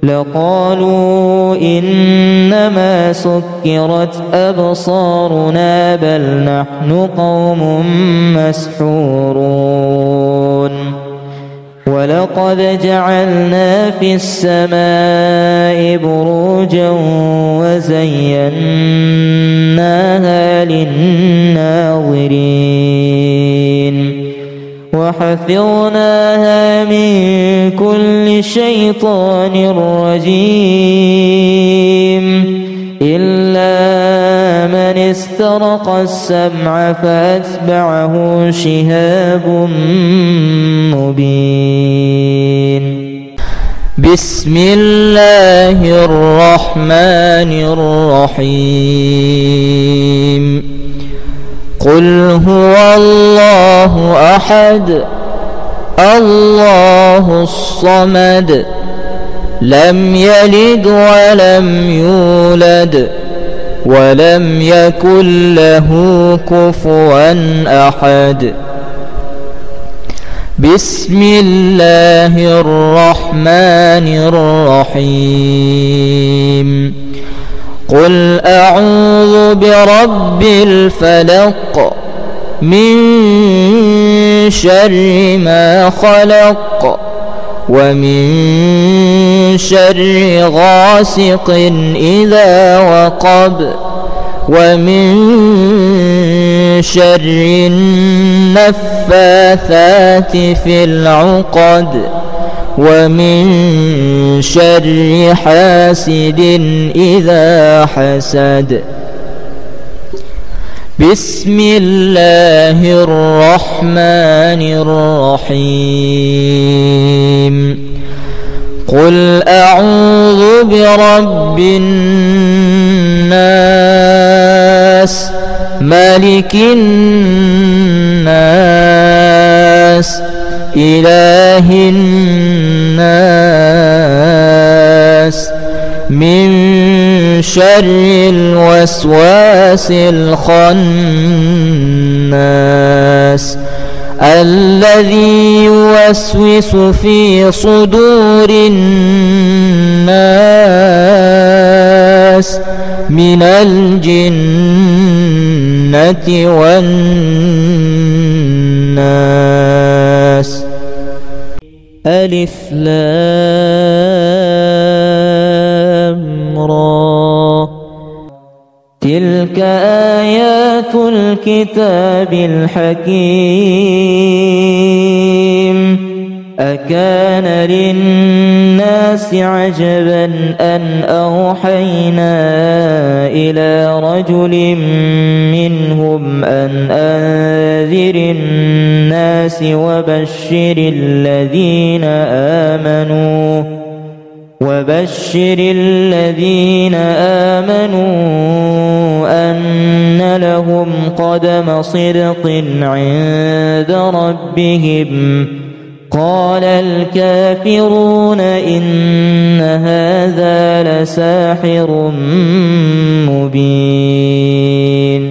لقالوا إنما سكرت أبصارنا بل نحن قوم مسحورون. ولقد جعلنا في السماء بروجا وزيناها للناظرين وحفظناها من كل شيطان رجيم إلا من استرق السمع فأتبعه شهاب مبين. بسم الله الرحمن الرحيم. قل هو الله أحد الله الصمد لم يلد ولم يولد ولم يكن له كفوا أحد. بسم الله الرحمن الرحيم قل أعوذ برب الفلق من شر ما خلق ومن شر غاسق إذا وقب ومن شر النفاثات في العقد ومن شر حاسد إذا حسد بسم الله الرحمن الرحيم قل أعوذ برب الناس ملك الناس إله الناس من شر الوسواس الخناس الذي يوسوس في صدور الناس من الجنة والناس. ألف لام را تلك آيات الكتاب الحكيم أكان للناس عجبا أن أوحينا إلى رجل منهم أن أنذر الناس وبشر الذين آمنوا أن لهم قدم صدق عند ربهم. قال الكافرون إن هذا لساحر مبين.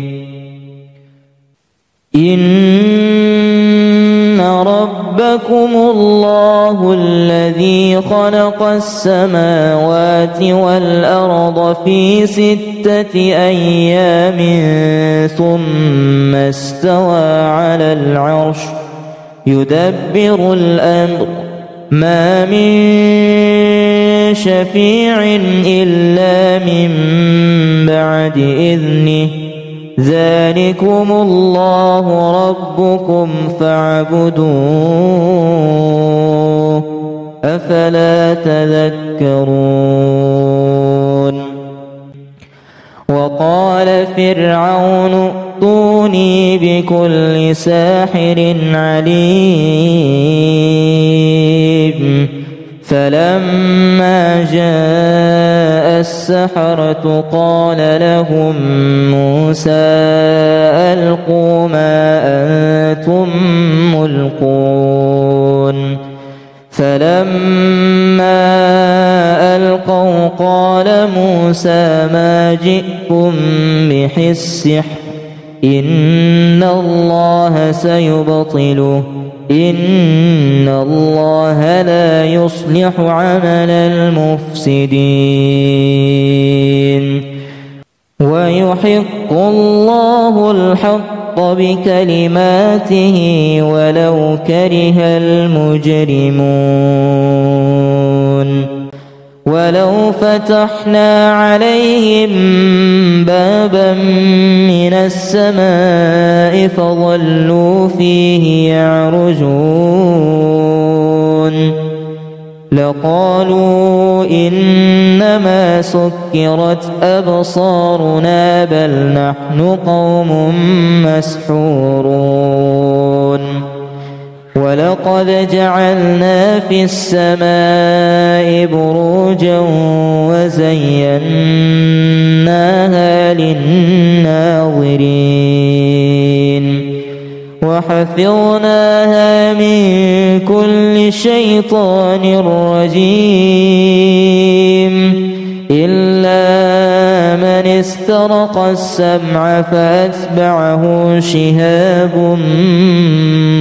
إن ربكم الله الذي خلق السماوات والأرض في 6 أيام ثم استوى على العرش يدبر الأمر ما من شفيع إلا من بعد إذنه ذلكم الله ربكم فاعبدوه أفلا تذكرون. وقال فرعون ائتوني بكل ساحر عليم. فلما جاء السحرة قال لهم موسى ألقوا ما أنتم ملقون. فلما ألقوا قال موسى ما جئتم به السحر إن الله سيبطله إن الله لا يصلح عمل المفسدين ويحق الله الحق بكلماته ولو كره المجرمون. ولو فتحنا عليهم بابا من السماء فظلوا فيه يعرجون لقالوا إنما سكرت أبصارنا بل نحن قوم مسحورون. ولقد جعلنا في السماء بروجا وزيناها للناظرين وحفظناها من كل شيطان رجيم إلا من استرق السمع فأتبعه شهاب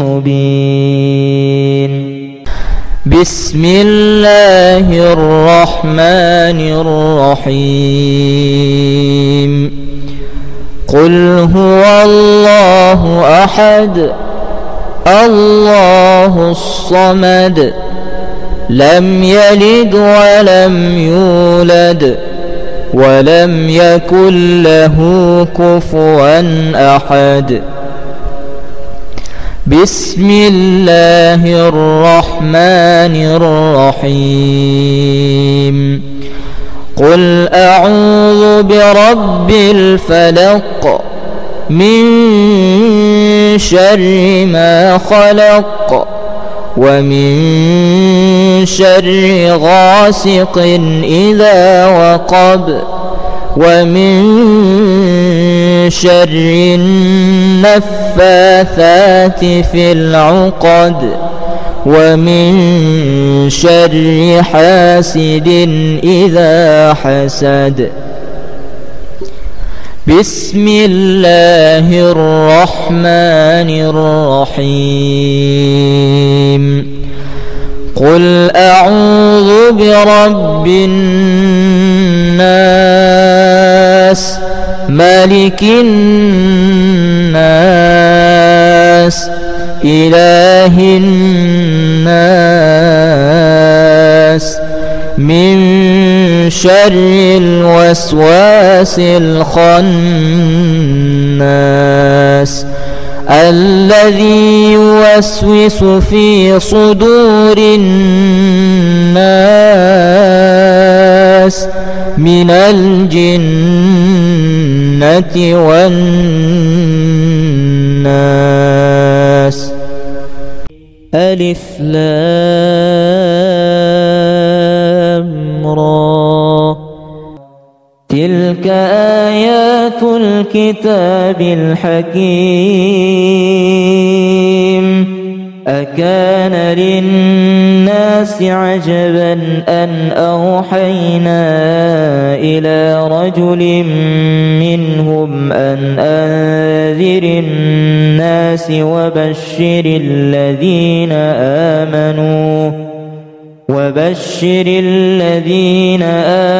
مبين. بسم الله الرحمن الرحيم. قل هو الله أحد الله الصمد لم يلد ولم يولد ولم يكن له كفوا أحد. بسم الله الرحمن الرحيم. قل أعوذ برب الفلق من شر ما خلق ومن شر غاسق إذا وقب ومن شر النفاثات في العقد ومن شر حاسد إذا حسد. بسم الله الرحمن الرحيم. قل أعوذ برب الناس ملك الناس إله الناس من شر الوسواس الخناس الذي يوسوس في صدور الناس من الجنة والناس. ألف لام را. تلك آيات الكتاب الحكيم. أكان للناس عجبا أن أوحينا إلى رجل منهم أن أنذر الناس وبشر الذين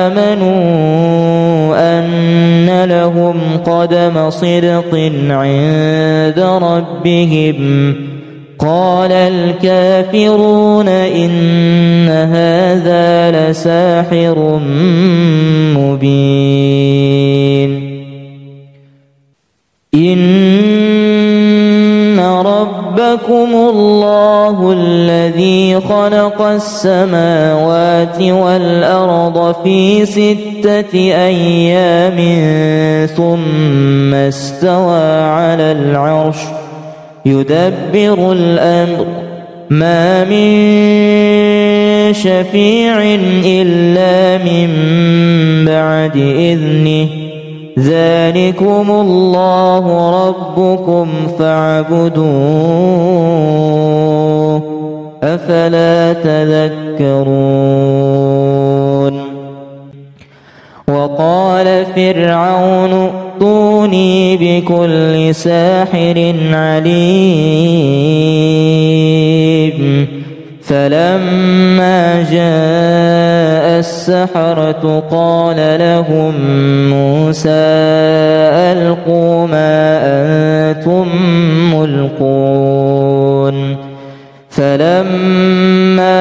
آمنوا أن لهم قدم صدق عند ربهم. قال الكافرون إن هذا لساحر مبين. إن ربكم الله الذي خلق السماوات والأرض في 6 أيام ثم استوى على العرش يدبر الأمر ما من شفيع إلا من بعد إذنه ذلكم الله ربكم فاعبدوه أفلا تذكرون. وقال فرعون ائتوني بكل ساحر عليم. فلما جاء السحرة قال لهم موسى ألقوا ما أنتم ملقون. فلما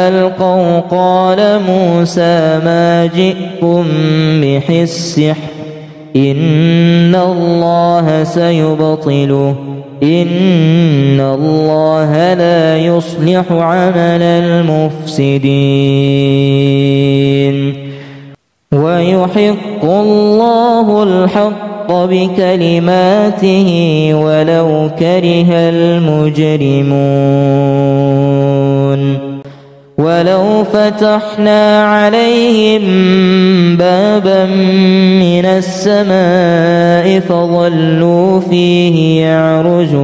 ألقوا قال موسى ما جئتم به السحر إن الله سيبطله إن الله لا يصلح عمل المفسدين ويحق الله الحق بكلماته ولو كره المجرمون. ولو فتحنا عليهم بابا من السماء فظلوا فيه يعرجون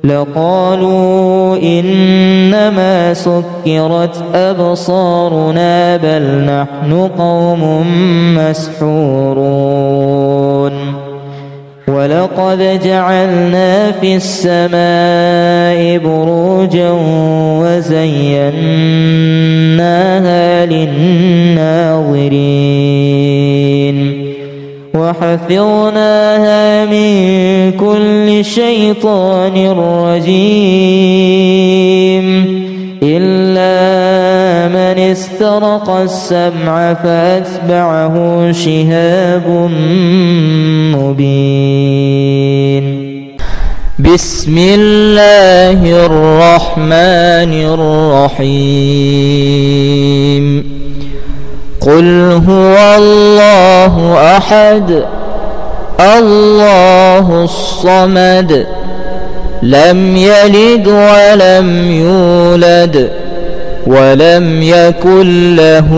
لقالوا إنما سكرت أبصارنا بل نحن قوم مسحورون ولقد جعلنا في السماء بروجا وزيناها للناظرين وحفظناها من كل شيطان رجيم إلا من استرق السمع فأتبعه شهاب مبين. بسم الله الرحمن الرحيم. قل هو الله أحد الله الصمد لم يلد ولم يولد ولم يكن له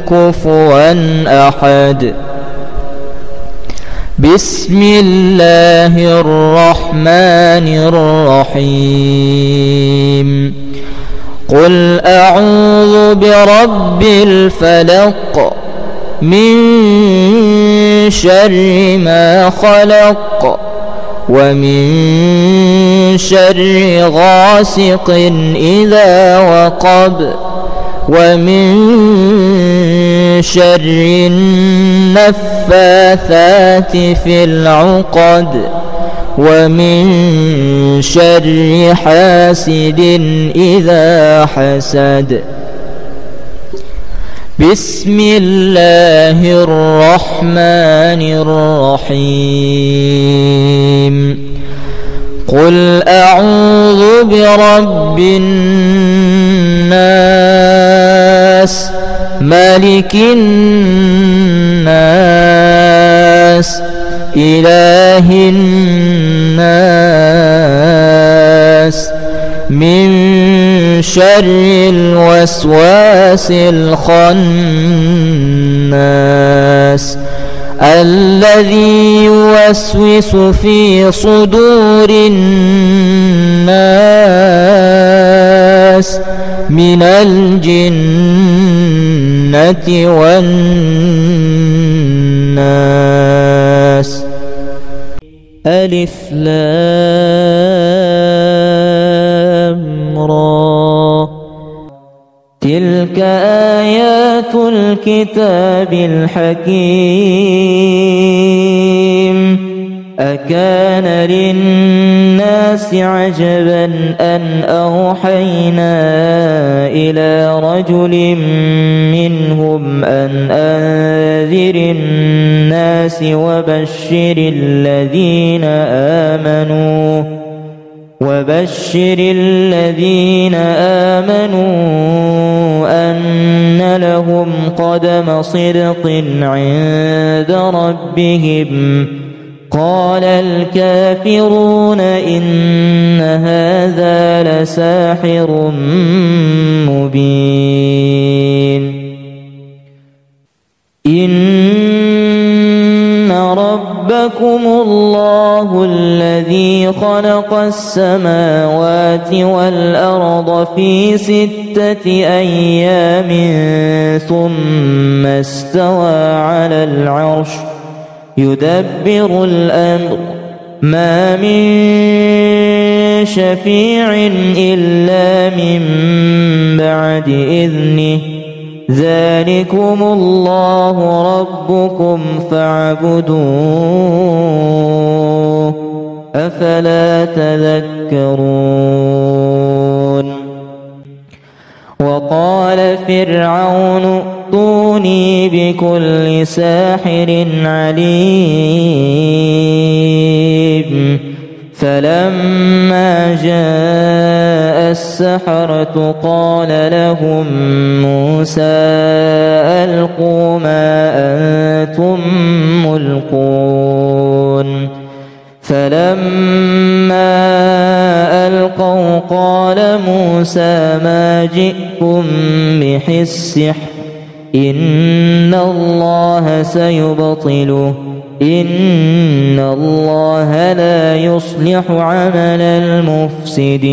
كفوا أحد. بسم الله الرحمن الرحيم. قل أعوذ برب الفلق من شر ما خلق ومن شر غاسق إذا وقب ومن شر النفاثات في العقد ومن شر حاسد إذا حسد. بسم الله الرحمن الرحيم. قل أعوذ برب الناس ملك الناس إله الناس من شر الوسواس الخناس الذي يوسوس في صدور الناس من الجنة والناس. ألف لام را. تلك آيات الكتاب الحكيم. أكان للناس عجبا أن أوحينا إلى رجل منهم أن أنذر الناس وبشر الذين آمنوا أن لهم قدم صدق عند ربهم. قال الكافرون إن هذا لساحر مبين. إن ربكم الله الذي خلق السماوات والأرض في 6 أيام ثم استوى على العرش يدبر الأمر ما من شفيع إلا من بعد إذنه ذلكم الله ربكم فاعبدوه أفلا تذكرون. وقال فرعون ائتوني بكل ساحر عليم. فلما جاء السحرة قال لهم موسى ألقوا ما أنتم ملقون. فلما ألقوا قال موسى ما جئتم به السحر إن الله سيبطله إن الله لا يصلح عمل المفسدين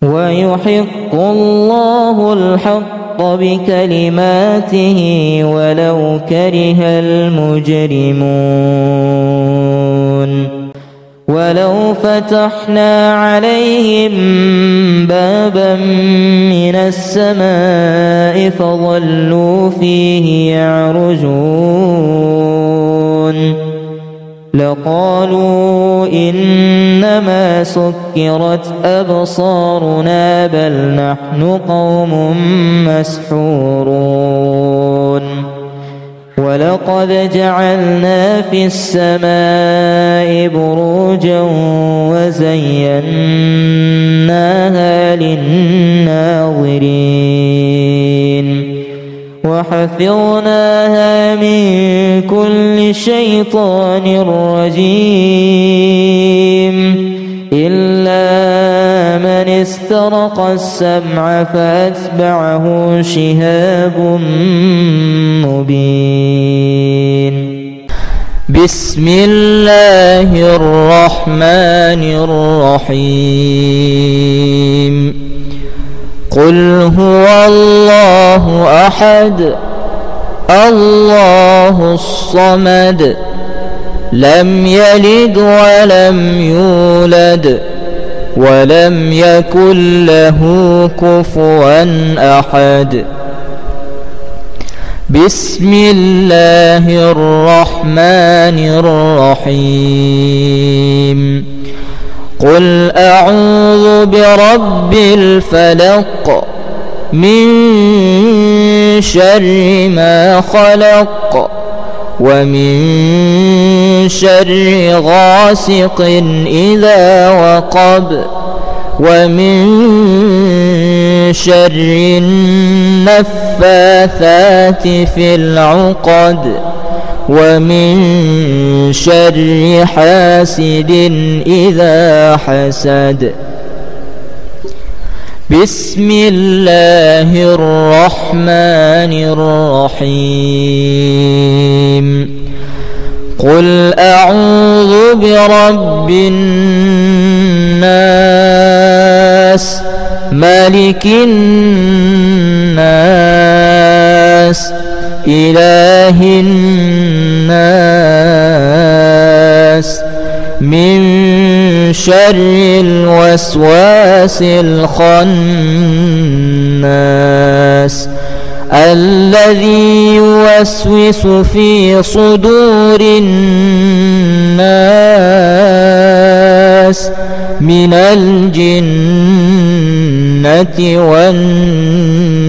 ويحق الله الحق بكلماته ولو كره المجرمون ولو فتحنا عليهم بابا من السماء فظلوا فيه يعرجون لقالوا إنما سكرت أبصارنا بل نحن قوم مسحورون ولقد جعلنا في السماء بروجا وزيناها للناظرين وحفظناها من كل شيطان رجيم إلا من استرق السمع فأتبعه شهاب مبين بسم الله الرحمن الرحيم قل هو الله أحد الله الصمد لم يلد ولم يولد ولم يكن له كفوا أحد بسم الله الرحمن الرحيم قل أعوذ برب الفلق من شر ما خلق ومن شر غاسق إذا وقب ومن شر النفاثات في العقد ومن شر حاسد إذا حسد بسم الله الرحمن الرحيم قل أعوذ برب الناس ملك الناس إله الناس من شر الوسواس الخناس الذي يوسوس في صدور الناس من الجنة والناس